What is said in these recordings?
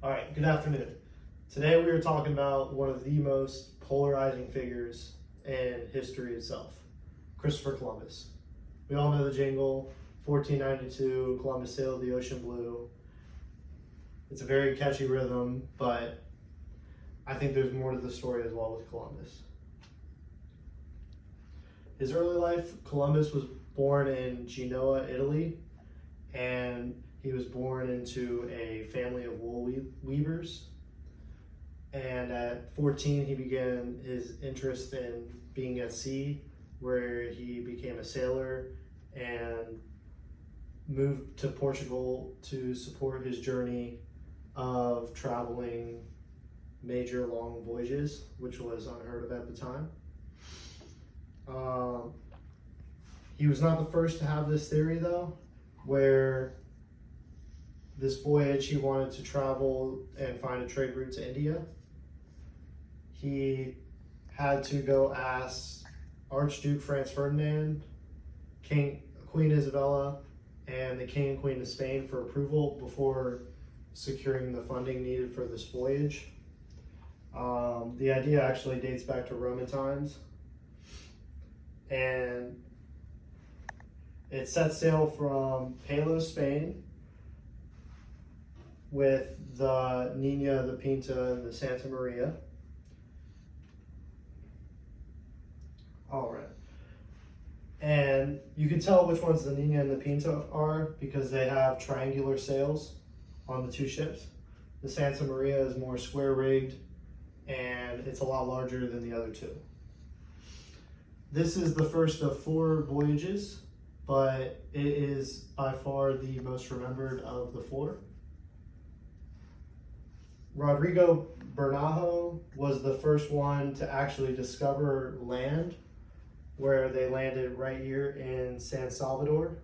All right, good afternoon. Today we are talking about one of the most polarizing figures in history itself, Christopher Columbus. We all know the jingle, 1492, Columbus sailed the ocean blue. It's a very catchy rhythm, but I think there's more to the story as well with Columbus. His early life, Columbus was born in Genoa, Italy, and he was born into a family of wool weavers. And at 14, he began his interest in being at sea, where he became a sailor and moved to Portugal to support his journey of traveling major long voyages, which was unheard of at the time. He was not the first to have this theory, though, where this voyage he wanted to travel and find a trade route to India. He had to go ask Archduke Franz Ferdinand, Queen Isabella, and the King and Queen of Spain for approval before securing the funding needed for this voyage. The idea actually dates back to Roman times, and it set sail from Palos, Spain, with the Nina, the Pinta, and the Santa Maria. All right. And you can tell which ones the Nina and the Pinta are because they have triangular sails on the two ships. The Santa Maria is more square rigged and it's a lot larger than the other two. This is the first of 4 voyages, but it is by far the most remembered of the 4. Rodrigo Bernajo was the first one to actually discover land, where they landed right here in San Salvador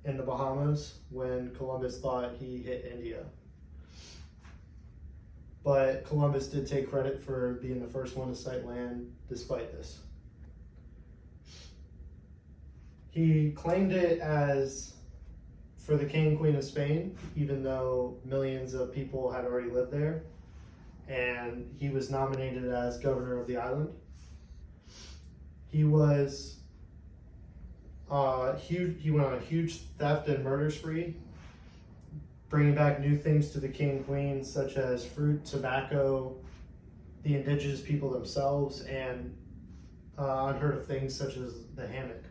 in the Bahamas when Columbus thought he hit India. But Columbus did take credit for being the first one to sight land despite this. He claimed it as for the King and Queen of Spain, even though millions of people had already lived there, and he was nominated as governor of the island. He was he went on a huge theft and murder spree, bringing back new things to the King and Queen, such as fruit, tobacco, the indigenous people themselves, and unheard of things such as the hammock.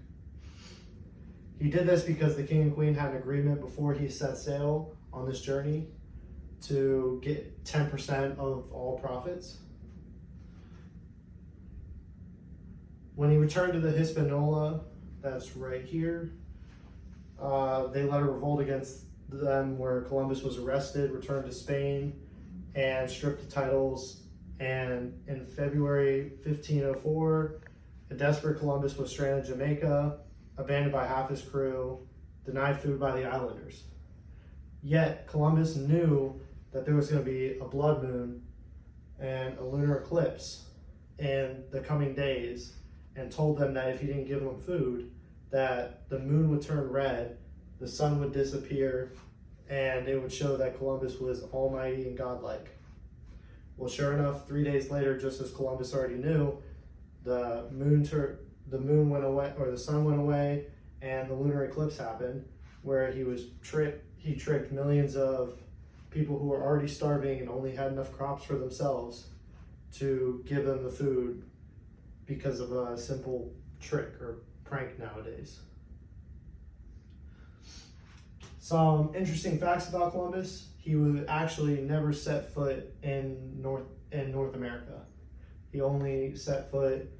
He did this because the King and Queen had an agreement before he set sail on this journey to get 10% of all profits. When he returned to the Hispaniola, that's right here, they led a revolt against them where Columbus was arrested, returned to Spain, and stripped the titles. And in February 1504, a desperate Columbus was stranded in Jamaica, abandoned by half his crew, denied food by the islanders. Yet Columbus knew that there was going to be a blood moon and a lunar eclipse in the coming days, and told them that if he didn't give them food, that the moon would turn red, the sun would disappear, and it would show that Columbus was almighty and godlike. Well, sure enough, 3 days later, just as Columbus already knew, the moon went away, or the sun went away, and the lunar eclipse happened, where he tricked millions of people who were already starving and only had enough crops for themselves to give them the food because of a simple trick or prank nowadays. Some interesting facts about Columbus: he would actually never set foot in North America. He only set foot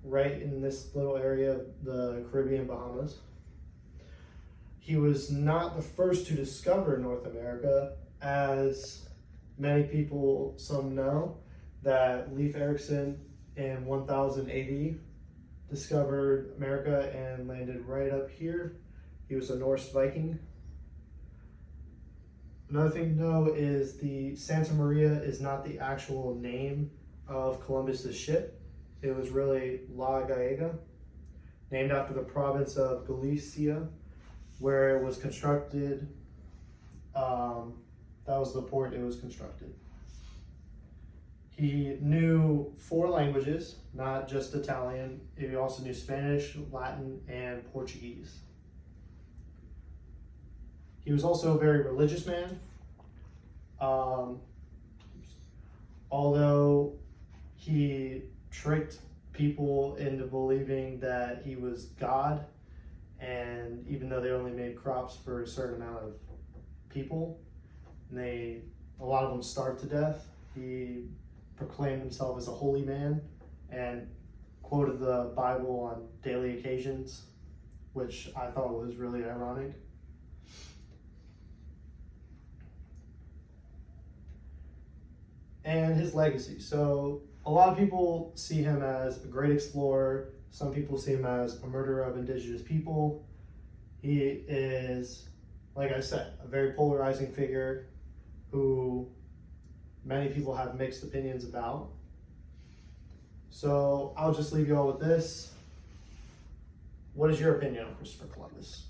right in this little area, the Caribbean Bahamas. He was not the first to discover North America, as many people, some know, that Leif Erikson in 1000 AD discovered America and landed right up here. He was a Norse Viking. Another thing to know is the Santa Maria is not the actual name of Columbus's ship. It was really La Gallega, named after the province of Galicia, where it was constructed That was the port it was constructed. He knew 4 languages, not just Italian. He also knew Spanish, Latin, and Portuguese. He was also a very religious man. Although he tricked people into believing that he was God, and even though they only made crops for a certain amount of people, and a lot of them starved to death, he proclaimed himself as a holy man and quoted the Bible on daily occasions, which I thought was really ironic. And his legacy. So a lot of people see him as a great explorer. Some people see him as a murderer of indigenous people. He is, like I said, a very polarizing figure who many people have mixed opinions about. So I'll just leave you all with this. What is your opinion on Christopher Columbus?